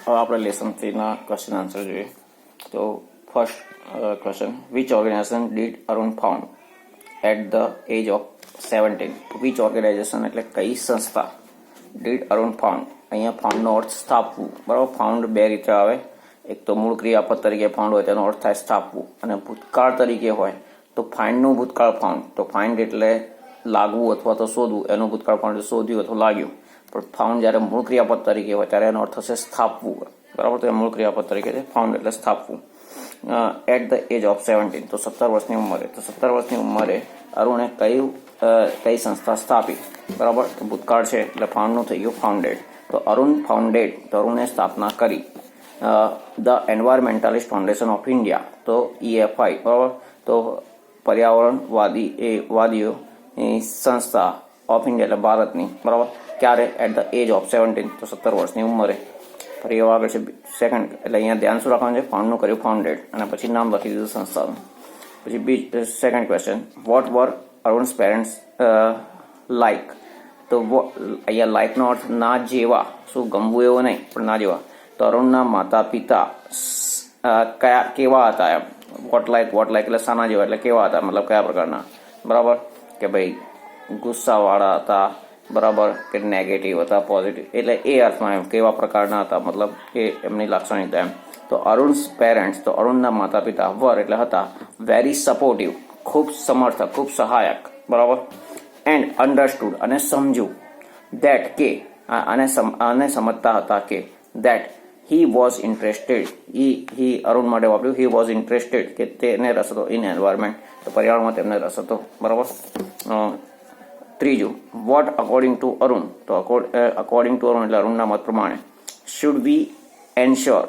હવે આપણે lesson 3ના question answer જોઈએ. તો first question, which organization did Arun found at the age of 17? Which organization એટલે કઈ સંસ્થા ડીડ અરુણ ફાઉન્ડ. અહીંયા ફાઉન્ડનો અર્થ સ્થાપવું. બરાબર, ફાઉન્ડ બે રીતે આવે. એક તો મૂળ ક્રિયાપદ તરીકે ફાઉન્ડ હોય તેનો અર્થ થાય સ્થાપવું, અને ભૂતકાળ તરીકે હોય તો ફાઇન્ડનું ભૂતકાળ ફાઉન્ડ. તો ફાઇન્ડ એટલે લાગવું અથવા તો શોધવું, એનું ભૂતકાળ ફાઉન્ડ એટલે શોધ્યું અથવા લાગ્યું. પણ ફાઉન્ડ જ્યારે મૂળ ક્રિયાપદ તરીકે હોય ત્યારે એનો અર્થ થશે સ્થાપવું. બરાબર, તો એ મૂળ ક્રિયાપદ તરીકે છે ફાઉન્ડ એટલે સ્થાપવું. એટ ધ એજ ઓફ 17, તો 17 વર્ષની ઉંમરે. તો 17 વર્ષની ઉંમરે અરુણે કઈ સંસ્થા સ્થાપી. બરાબર, તો ભૂતકાળ છે એટલે ફાઉન્ડનું થઈ ગયું ફાઉન્ડેડ. તો અરુણ ફાઉન્ડેડ, તો અરુણે સ્થાપના કરી the environmentalist foundation of India, તો EFI. બરાબર, તો પર્યાવરણવાદીઓની સંસ્થા ઓફ ઇન્ડિયા એટલે ભારતની. બરાબર, ક્યારે? એટ ધ એજ ઓફ 17, તો 17 વર્ષની ઉંમરે. ફરી એવા આગળ છે સેકન્ડ, એટલે અહીંયા ધ્યાન શું રાખવાનું છે? ફાઉન્ડનું કર્યું ફાઉન્ડેડ, અને પછી નામ લખી દીધું સંસ્થાનું. પછી સેકન્ડ ક્વેશ્ચન, વોટ વર અરુણ્સ પેરેન્ટ્સ લાઈક? તો અહીંયા લાઈકનો અર્થ ના જેવા, શું ગમવું એવો નહીં, પણ ના જેવા. તો અરુણના માતા પિતા કેવા હતા એમ. વોટ લાઈક એટલે શાના જેવા, એટલે કેવા હતા, મતલબ કયા પ્રકારના. બરાબર, કે ભાઈ ગુસ્સાવાળા હતા, બરાબર, કે નેગેટિવ હતા, પોઝિટિવ, એટલે એ અર્થમાં એમ કેવા પ્રકારના હતા, મતલબ એ એમની લાક્ષણિકતા એમ. તો અરુણ્સ પેરેન્ટ્સ, તો અરુણના માતા પિતા વર એટલે હતા વેરી સપોર્ટિવ, ખૂબ સમર્થક, ખૂબ સહાયક. બરાબર, એન્ડ અન્ડરસ્ટુડ અને સમજ્યું, ધેટ કે અને સમજતા હતા કે, ધેટ હી વોઝ ઇન્ટરેસ્ટેડ, હી અરુણ માટે વાપર્યું હી વોઝ ઇન્ટરેસ્ટેડ, કે તેને રસ હતો ઇન એન્વાયરમેન્ટ, તો પર્યાવરણમાં તેમને રસ હતો. બરાબર. ત્રીજું, વોટ અકોર્ડિંગ ટુ અરુણ, તો અકોર્ડિંગ ટુ અરુણ એટલે અરુણના મત પ્રમાણે શુડ વી એન્શ્યોર,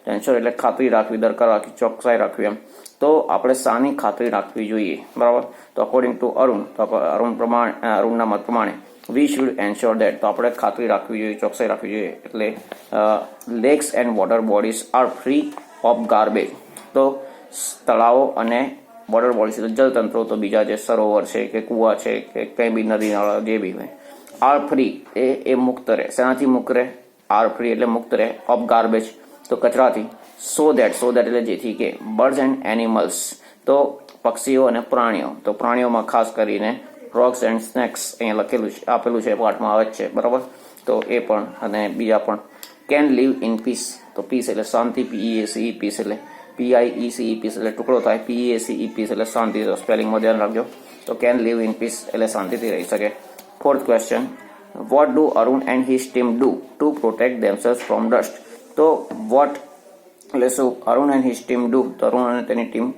તો એન્શ્યોર એટલે ખાતરી રાખવી, દરકાર રાખવી, ચોકસાઈ રાખવી એમ. તો આપણે શાની ખાતરી રાખવી જોઈએ. બરાબર, તો અકોર્ડિંગ ટુ અરુણ, તો અરુણના મત પ્રમાણે વી શુડ એન્શ્યોર ધેટ, તો આપણે ખાતરી રાખવી જોઈએ, ચોકસાઈ રાખવી જોઈએ. એટલે lakes and water bodies are free of garbage, તો તળાવો અને વોટર બોડીઝ એટલે જલતંત્રો, તો બીજા જે સરોવર છે કે કુવા છે કે કંઈ બી નદી નાળા જે બી હોય, આર ફ્રી એ મુક્ત રહે. શેનાથી મુક્ત રહે? આર ફ્રી એટલે મુક્ત રહે ઓફ ગાર્બેજ, તો કચરાથી. સો દેટ એટલે જેથી કે બર્ડ્સ એન્ડ એનિમલ્સ, તો પક્ષીઓ અને પ્રાણીઓ, તો પ્રાણીઓમાં ખાસ કરીને ફ્રોગ્સ એન્ડ સ્નેક્સ અહીંયા લખેલું છે, આપેલું છે, પાઠમાં આવે જ છે. બરાબર, તો એ પણ અને બીજા પણ. કેન લીવ ઇન પીસ, તો પીસ એટલે શાંતિ, PEACE, પીસ એટલે PIECE, પીસ એટલે ટુકડો થાય, PEACE, પીસ એટલે શાંતિ. તો સ્પેલિંગમાં ધ્યાન રાખજો. તો કેન લીવ ઇન પીસ એટલે શાંતિથી રહી શકે. Fourth question, what do Arun and his team do to protect themselves from dust? તો વોટ એટલે શું? Arun and his team do, તો અરુણ અને તેની ટીમ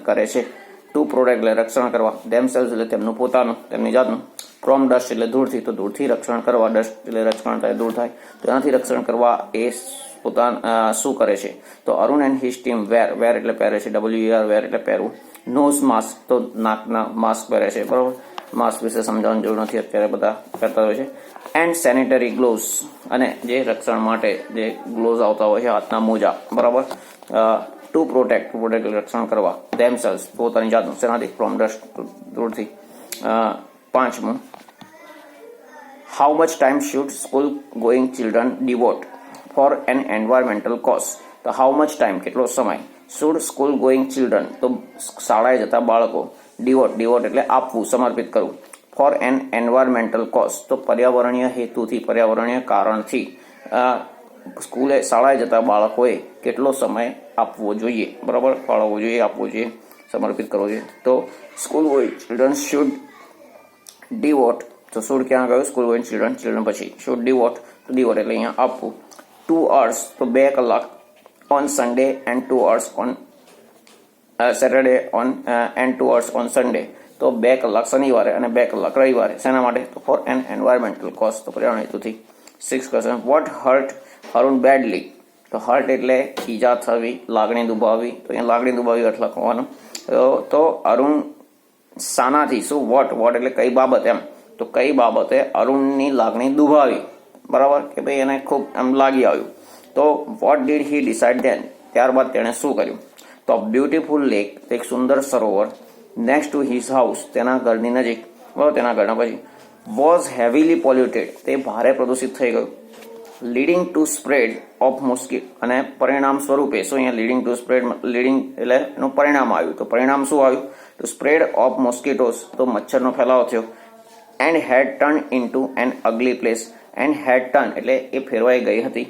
કરે છે ટુ પ્રોટેક્ટ એટલે રક્ષણ કરવા, ધેમસેલ્સ એટલે તેમનું પોતાનું, તેમની જાતનું, ફ્રોમ ડસ્ટ એટલે દૂરથી, તો દૂરથી રક્ષણ કરવા, ડસ્ટ એટલે રક્ષણ થાય, દૂર થાય, તો એનાથી રક્ષણ કરવા એ પોતાના શું કરે છે? તો અરુણ એન્ડ હિઝ ટીમ વેર એટલે પહેરે છે, WER વેર એટલે પહેરવું, નોઝ માસ્ક, તો નાકના માસ્ક પહેરે છે. બરાબર, માસ્ક વિશે સમજાવવાની જરૂર નથી, અત્યારે બધા કરતા હોય છે. એન્ડ સેનિટરી ગ્લોવ્સ, અને જે રક્ષણ માટે જે ગ્લોવ્સ આવતા હોય છે, હાથના મોજા. બરાબર, ટુ પ્રોટેક્ટ રક્ષણ કરવા, ધેમસેલ્સ પોતાની જાતનું, શેનાથી? ફ્રોમ ડસ્ટ દૂરથી. પાંચમું, how much time should school going children devote for an environmental cause? તો હાઉ મચ ટાઈમ કેટલો સમય, શુડ સ્કૂલ ગોઈંગ ચિલ્ડ્રન તો શાળાએ જતા બાળકો, ડિવોટ એટલે આપવું, સમર્પિત કરવું, ફોર એન એન્વાયરમેન્ટલ કોઝ તો પર્યાવરણીય હેતુથી, પર્યાવરણીય કારણથી શાળાએ જતા બાળકોએ કેટલો સમય આપવો જોઈએ. બરાબર, ફાળવવો જોઈએ, આપવો જોઈએ, સમર્પિત કરવો જોઈએ. તો school going children should devote, તો શુડ ક્યાં ગયું? સ્કૂલ ગોઈંગ ચિલ્ડ્રન પછી શુડ ડિવોટ, તો ડિવોટ એટલે અહીંયા આપવું. 2 hours તો 2 કલાક on Sunday and 2 hours on Saturday and 2 hours on Sunday, તો 2 કલાક શનિવારે અને 2 કલાક રવિવારે. શેના માટે? તો ફોર એન એન્વાયરમેન્ટલ કોઝ, તો પર્યાવરણ હેતુથી. 6th question, what hurt Arun badly? તો હર્ટ એટલે ઈજા થવી, લાગણી દુભાવી, તો અહીંયા લાગણી દુભાવી અર્થ લખવાનું. તો અરુણ શાનાથી, શું? વોટ એટલે કઈ બાબત એમ, તો કઈ બાબતે અરુણની લાગણી દુભાવી. બરાબર, કે ભાઈ એને ખૂબ એમ લાગી આવ્યું. તો what did he decide then, ત્યારબાદ તેણે શું કર્યું? તો બ્યુટીફુલ લેક, એક સુંદર સરોવર, નેક્સ્ટ ટુ હિઝ હાઉસ, તેના ઘરની નજીક, બરાબર, તેના ઘરના પછી, વોઝ હેવીલી પોલ્યુટેડ, તે ભારે પ્રદૂષિત થઈ ગયું. Leading two spread of mosquito, અને પરિણામ સ્વરૂપે શું અહીંયા લીડિંગ ટુ સ્પ્રેડ, લીડિંગ એટલે એનું પરિણામ આવ્યું, તો પરિણામ શું આવ્યું? ટુ સ્પ્રેડ ઓફ મોસ્કીટોસ, તો મચ્છરનો ફેલાવો થયો. And had turned into an ugly place, and had turned એટલે એ ફેરવાઈ ગઈ હતી,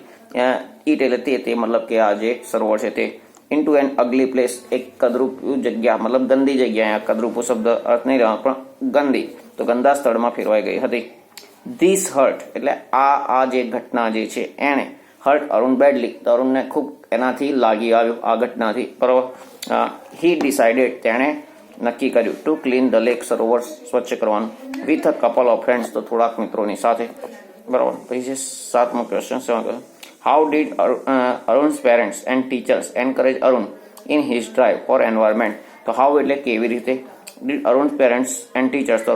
ઈટ એટલે તે મતલબ કે આ જે સરોવર છે તે, ઇન્ટુ એન અગલી પ્લેસ એક કદરૂપ જગ્યા, મતલબ ગંદી જગ્યા, કદરૂપ શબ્દ અર્થ નહીં રહ્યો પણ ગંદી, તો ગંદા સ્થળમાં ફેરવાઈ ગઈ હતી. ધીસ હર્ટ એટલે આ જે ઘટના જે છે એને હર્ટ અરુણ બેડલી, તો અરુણને ખૂબ એનાથી લાગી આવ્યું આ ઘટનાથી, બરાબર. હી ડિસાઇડેડ તેણે નક્કી કર્યું ટુ ક્લીન ધ લેક, સરોવર સ્વચ્છ કરવાનું, with a couple of friends, તો થોડાક મિત્રોની સાથે, બરાબર. પછી છે 7મો question. How did Arun's parents and teachers encourage Arun in his drive for environment, તો હાઉ એટલે કેવી રીતે, did Arun's parents and teachers, તો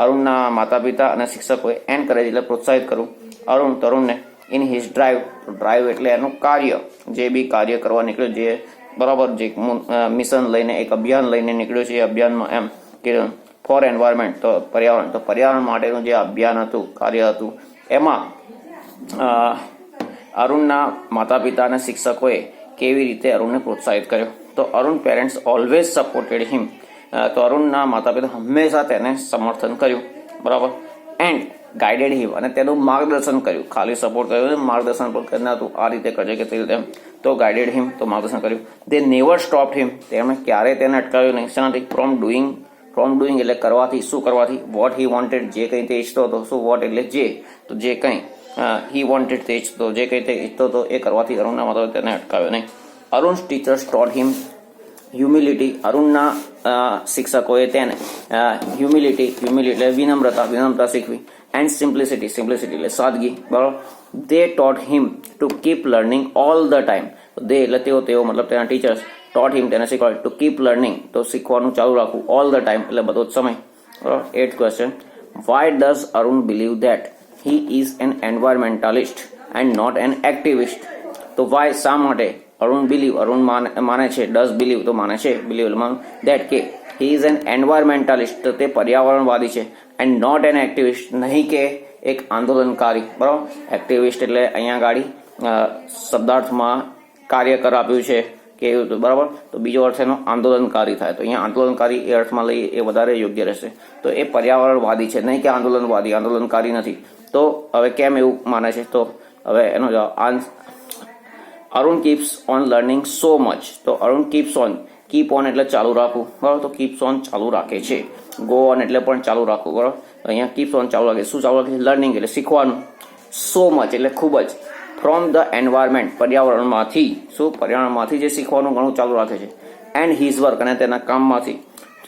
અરુણના માતા પિતા અને શિક્ષકોએ એન્કરેજ એટલે પ્રોત્સાહિત કરવું તરુણને ઇન હિઝ ડ્રાઈવ, ડ્રાઈવ એટલે એનું કાર્ય, જે બી કાર્ય કરવા નીકળ્યું, જે બરાબર જે મિશન લઈને એક અભિયાન લઈને નીકળ્યું છે, એ અભિયાનમાં એમ કે ફોર એન્વાયરમેન્ટ, તો પર્યાવરણ, તો પર્યાવરણ માટેનું જે અભિયાન હતું, કાર્ય હતું, એમાં અરુણના માતા પિતા અને શિક્ષકોએ કેવી રીતે અરુણને પ્રોત્સાહિત કર્યો, તો અરુણ પેરેન્ટ્સ ઓલવેઝ સપોર્ટેડ હિમ, તો અરુણના માતા પિતા હંમેશા તેને સમર્થન કર્યું, બરાબર. એન્ડ ગાઈડેડ હિમ અને તેનું માર્ગદર્શન કર્યું, ખાલી સપોર્ટ કર્યો, માર્ગદર્શન પણ કરી હતું, આ રીતે કરજે કે તે રીતે, તો ગાઈડેડ હિમ, તો માર્ગદર્શન કર્યું. દે નેવર સ્ટોપ્ડ હિમ, તેમણે ક્યારેય તેને અટકાવ્યું નહીં, શેનાથી? ફ્રોમ ડુઈંગ એટલે કરવાથી, શું કરવાથી? વોટ હી વોન્ટેડ, જે કંઈ તે ઈચ્છતો હતો, શું વોટ એટલે જે, તો જે કંઈ હી વોન્ટેડ તે ઈચ્છતો, જે કંઈ તે ઈચ્છતો હતો એ કરવાથી અરુણના માતા તેને અટકાવ્યો નહીં. અરુણ્સ ટીચર્સ ટોટ હિમ હ્યુમિલિટી, અરુણના શિક્ષકોએ તેને હ્યુમિલિટી એટલે વિનમ્રતા શીખવી. એન્ડ સિમ્પ્લિસિટી એટલે સાદગી, બરાબર. They taught him to keep learning all the time, they એટલે તેઓ મતલબ તેના ટીચર્સ, ટોટ હિમ તેને શીખવાડ્યું, ટુ કીપ લર્નિંગ તો શીખવાનું ચાલુ રાખવું, ઓલ ધ ટાઈમ એટલે બધો જ સમય, બરાબર. 8th question. Why does Arun believe that he is an environmentalist and not an activist, તો વાય શા માટે અરુણ બિલીવ, અરુણ માને છે, ડઝ બિલીવ તો માને છે, બિલીવ ધેટ કે હી ઇઝ એન એન્વાયરમેન્ટાલિસ્ટ, તો તે પર્યાવરણવાદી છે, એન્ડ નોટ એન એક્ટિવિસ્ટ નહીં કે એક આંદોલનકારી, બરાબર. એક્ટિવિસ્ટ એટલે અહીંયા ગાડી શબ્દાર્થમાં કાર્યકર આપ્યું છે કે એવું હતું, બરાબર. તો બીજો અર્થ એનો આંદોલનકારી થાય, તો અહીંયા આંદોલનકારી એ અર્થમાં લઈએ એ વધારે યોગ્ય રહેશે. તો એ પર્યાવરણવાદી છે, નહીં કે આંદોલનકારી નથી. તો હવે કેમ એવું માને છે, તો હવે એનો જવાબ Arun keeps on learning so much, તો અરુણ કીપ ઓન એટલે ચાલુ રાખવું, બરાબર. તો કીપ્સ ઓન ચાલુ રાખે છે, ગો ઓન એટલે પણ ચાલુ રાખવું, બરાબર. અહીંયા કીપ્સ ઓન ચાલુ રાખે, શું ચાલુ રાખે? લર્નિંગ એટલે શીખવાનું, સો મચ એટલે ખૂબ જ, ફ્રોમ ધ એન્વાયરમેન્ટ પર્યાવરણમાંથી, શું પર્યાવરણમાંથી જે શીખવાનું ઘણું ચાલુ રાખે છે, એન્ડ હિઝ વર્ક અને તેના કામમાંથી,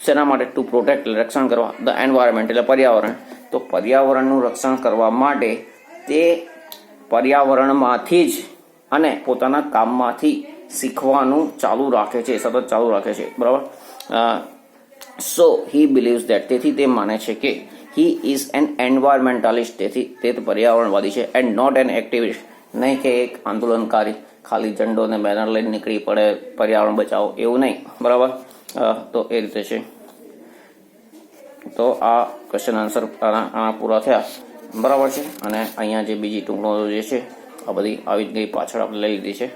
શેના માટે? ટુ પ્રોટેક્ટ એટલે રક્ષણ કરવા, ધ એન્વાયરમેન્ટ એટલે પર્યાવરણ, તો પર્યાવરણનું રક્ષણ કરવા માટે તે પર્યાવરણમાંથી જ અને પોતાના કામમાંથી શીખવાનું ચાલુ રાખે છે, સતત ચાલુ રાખે છે, બરાબર. સો હી બિલીવ્સ ધેટ, તેથી તે માને છે કે હી ઇઝ એન એન્વાયરમેન્ટાલિસ્ટ, તેથી તે પર્યાવરણવાદી છે, એન્ડ નોટ એન એક્ટિવિસ્ટ નહીં કે એક આંદોલનકારી, ખાલી ઝંડો ને બેનર લઈને નીકળી પડે પર્યાવરણ બચાવો એવું નહીં, બરાબર. તો એ રીતે છે. તો આ ક્વેશ્ચન આન્સર આના પૂરા થયા, બરાબર છે. અને અહીંયા જે બીજી ટૂંકનો જે છે આ બધી આવી જ ગઈ, પાછળ આપણે લઈ લીધી છે,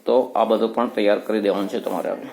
તો આ બધું પણ તૈયાર કરી દેવાનું છે તમારે આપણે.